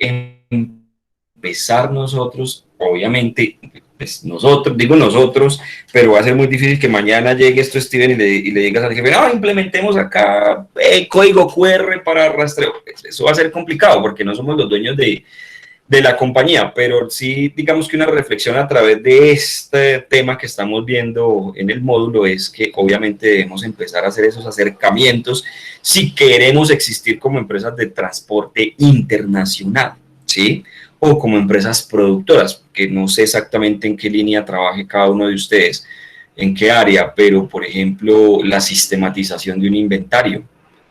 empezar nosotros, obviamente, pues nosotros, digo nosotros, pero va a ser muy difícil que mañana llegue esto, Steven, y le digas al jefe, no, implementemos acá código QR para rastreo. Eso va a ser complicado porque no somos los dueños de la compañía, pero sí, digamos que una reflexión a través de este tema que estamos viendo en el módulo es que obviamente debemos empezar a hacer esos acercamientos si queremos existir como empresas de transporte internacional, ¿sí? O como empresas productoras, que no sé exactamente en qué línea trabaje cada uno de ustedes, en qué área, pero por ejemplo, la sistematización de un inventario,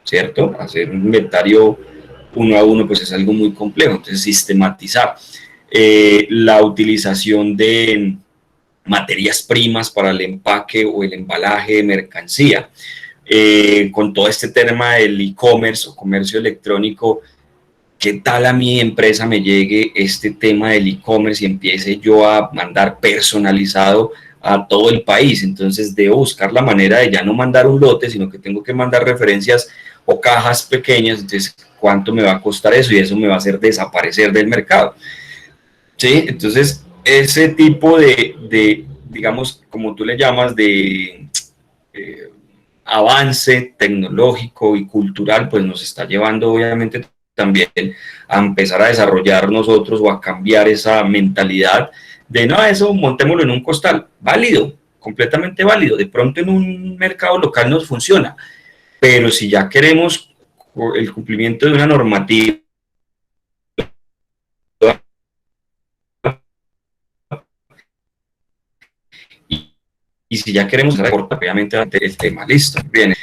¿cierto? Hacer un inventario uno a uno, pues es algo muy complejo. Entonces, sistematizar la utilización de materias primas para el empaque o el embalaje de mercancía. Con todo este tema del e-commerce o comercio electrónico, ¿qué tal a mi empresa me llegue este tema del e-commerce y empiece yo a mandar personalizado a todo el país? Entonces debo buscar la manera de ya no mandar un lote, sino que tengo que mandar referencias o cajas pequeñas. Entonces, ¿cuánto me va a costar eso? Y eso me va a hacer desaparecer del mercado. ¿Sí? Entonces, ese tipo de digamos, como tú le llamas, de eh, avance tecnológico y cultural, pues nos está llevando obviamente también a empezar a desarrollar nosotros o a cambiar esa mentalidad de no, eso montémoslo en un costal, válido, completamente válido, de pronto en un mercado local nos funciona, pero si ya queremos el cumplimiento de una normativa y, y si ya queremos obviamente el tema, listo, bien.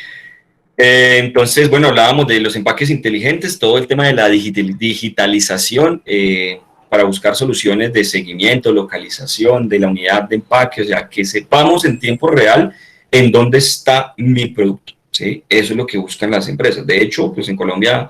Entonces, bueno, hablábamos de los empaques inteligentes, todo el tema de la digitalización para buscar soluciones de seguimiento, localización de la unidad de empaque, o sea, que sepamos en tiempo real en dónde está mi producto, ¿sí? Eso es lo que buscan las empresas. De hecho, pues en Colombia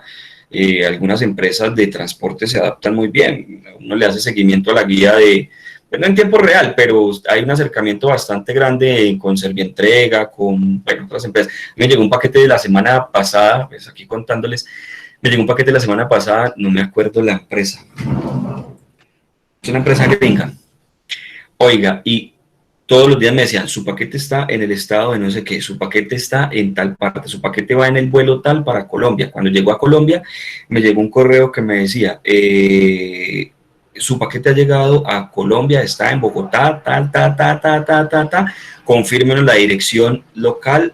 algunas empresas de transporte se adaptan muy bien. Uno le hace seguimiento a la guía de, no en tiempo real, pero hay un acercamiento bastante grande con Servientrega, con bueno, otras empresas. Me llegó un paquete de la semana pasada, pues aquí contándoles, me llegó un paquete de la semana pasada, no me acuerdo la empresa. Es una empresa gringa. Oiga, y todos los días me decían, su paquete está en el estado de no sé qué, su paquete está en tal parte, su paquete va en el vuelo tal para Colombia. Cuando llegó a Colombia, me llegó un correo que me decía, su paquete ha llegado a Colombia, está en Bogotá, confírmenos la dirección local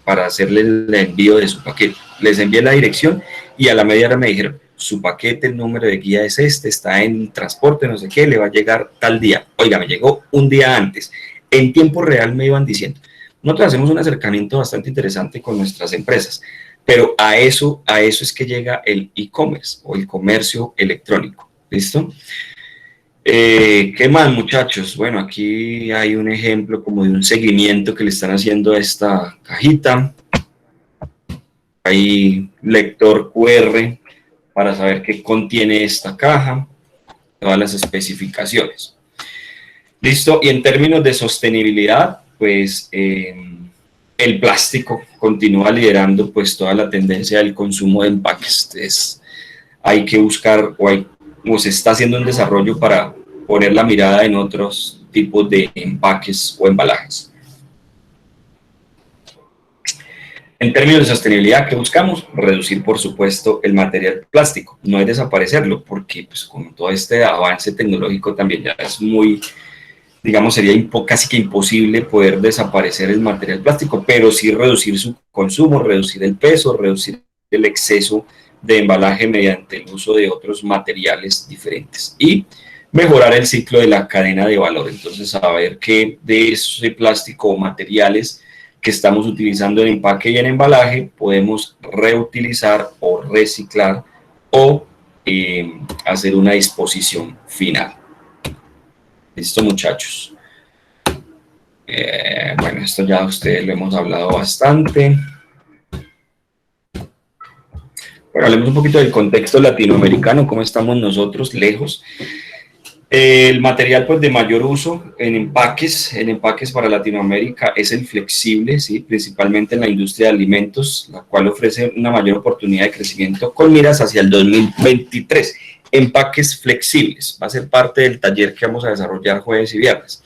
para hacerle el envío de su paquete. Les envié la dirección y a la media hora me dijeron, su paquete, el número de guía es este, está en transporte, no sé qué, le va a llegar tal día. Oiga, me llegó un día antes. En tiempo real me iban diciendo. Nosotros hacemos un acercamiento bastante interesante con nuestras empresas, pero a eso es que llega el e-commerce o el comercio electrónico. ¿Listo? ¿Qué más, muchachos? Bueno, aquí hay un ejemplo como de un seguimiento que le están haciendo a esta cajita. Hay lector QR para saber qué contiene esta caja, todas las especificaciones. ¿Listo? Y en términos de sostenibilidad, pues el plástico continúa liderando pues toda la tendencia del consumo de empaques. Entonces, hay que buscar o se está haciendo un desarrollo para poner la mirada en otros tipos de empaques o embalajes. En términos de sostenibilidad, ¿qué buscamos? Reducir, por supuesto, el material plástico. No es desaparecerlo, porque pues, con todo este avance tecnológico también ya es muy digamos, sería casi que imposible poder desaparecer el material plástico, pero sí reducir su consumo, reducir el peso, reducir el exceso de embalaje mediante el uso de otros materiales diferentes y mejorar el ciclo de la cadena de valor. Entonces, saber que de ese plástico o materiales que estamos utilizando en empaque y en embalaje podemos reutilizar o reciclar o hacer una disposición final. Listo, muchachos. Bueno, esto ya a ustedes lo hemos hablado bastante. Bueno, hablemos un poquito del contexto latinoamericano, cómo estamos nosotros lejos. El material pues, de mayor uso en empaques para Latinoamérica es el flexible, ¿sí? Principalmente en la industria de alimentos, la cual ofrece una mayor oportunidad de crecimiento con miras hacia el 2023. Empaques flexibles, va a ser parte del taller que vamos a desarrollar jueves y viernes.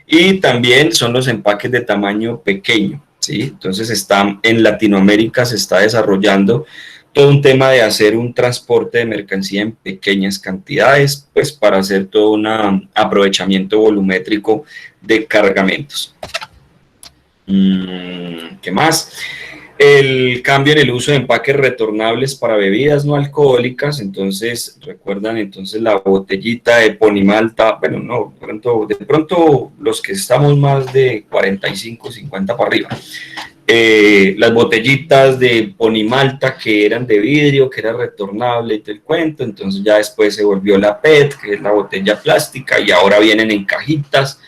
Y también son los empaques de tamaño pequeño, ¿sí? Entonces en Latinoamérica se está desarrollando todo un tema de hacer un transporte de mercancía en pequeñas cantidades, pues para hacer todo un aprovechamiento volumétrico de cargamentos. ¿Qué más? El cambio en el uso de empaques retornables para bebidas no alcohólicas. Entonces, recuerdan entonces la botellita de Ponimalta, bueno, no, de pronto los que estamos más de 45, 50 para arriba. Las botellitas de Ponimalta que eran de vidrio, que era retornable y todo el cuento, entonces ya después se volvió la PET, que es la botella plástica, y ahora vienen en cajitas,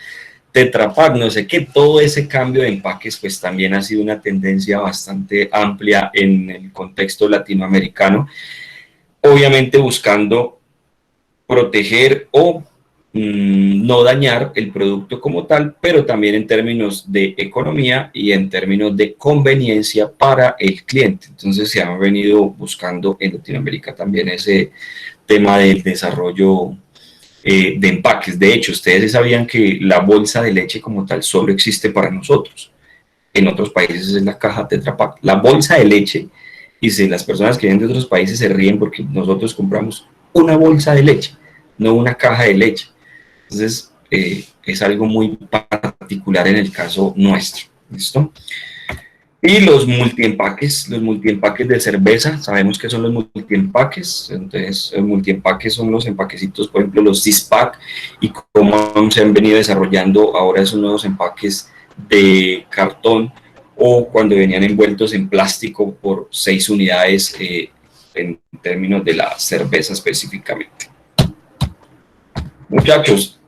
Tetra Pak, no sé qué. Todo ese cambio de empaques pues también ha sido una tendencia bastante amplia en el contexto latinoamericano, obviamente buscando proteger o no dañar el producto como tal, pero también en términos de economía y en términos de conveniencia para el cliente. Entonces se ha venido buscando en Latinoamérica también ese tema del desarrollo de empaques. De hecho, ustedes sabían que la bolsa de leche como tal solo existe para nosotros. En otros países es la caja Tetra Pak. La bolsa de leche, y si las personas que vienen de otros países se ríen porque nosotros compramos una bolsa de leche, no una caja de leche. Entonces, es algo muy particular en el caso nuestro, ¿listo? Y los multiempaques de cerveza, sabemos que son los multiempaques. Entonces, los multiempaques son los empaquecitos, por ejemplo, los six-pack, y cómo se han venido desarrollando ahora esos nuevos empaques de cartón, o cuando venían envueltos en plástico por 6 unidades en términos de la cerveza específicamente. Muchachos,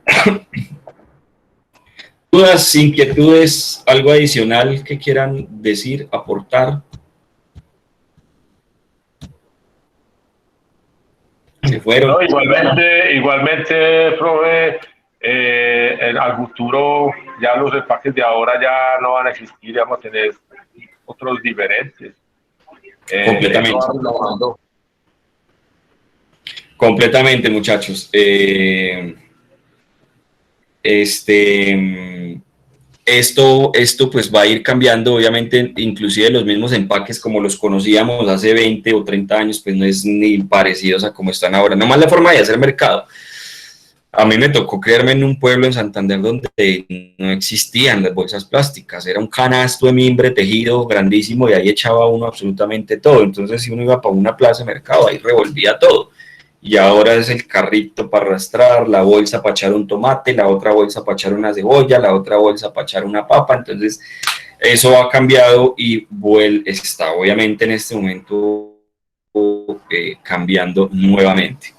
dudas, inquietudes, algo adicional que quieran decir, aportar. Se fueron. No, igualmente, profe, al futuro ya los empaques de ahora ya no van a existir, vamos a tener otros diferentes. Completamente. Completamente, muchachos. Esto pues va a ir cambiando, obviamente, inclusive los mismos empaques como los conocíamos hace 20 o 30 años, pues no es ni parecidos a como están ahora. Nomás la forma de hacer mercado. A mí me tocó crearme en un pueblo en Santander donde no existían las bolsas plásticas, era un canasto de mimbre tejido grandísimo y ahí echaba uno absolutamente todo. Entonces, si uno iba para una plaza de mercado, ahí revolvía todo. Y ahora es el carrito para arrastrar, la bolsa para echar un tomate, la otra bolsa para echar una cebolla, la otra bolsa para echar una papa. Entonces, eso ha cambiado y está obviamente en este momento cambiando nuevamente.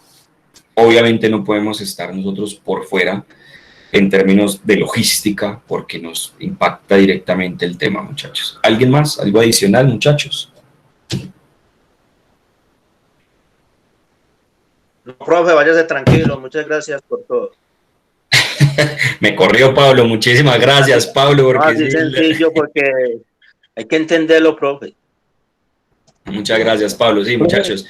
Obviamente no podemos estar nosotros por fuera en términos de logística porque nos impacta directamente el tema, muchachos. ¿Alguien más? ¿Algo adicional, muchachos? No, profe, váyase tranquilo. Muchas gracias por todo. Me corrió Pablo. Muchísimas gracias, Pablo. Porque es sencillo porque hay que entenderlo, profe. Muchas gracias, Pablo. Sí, muchachos.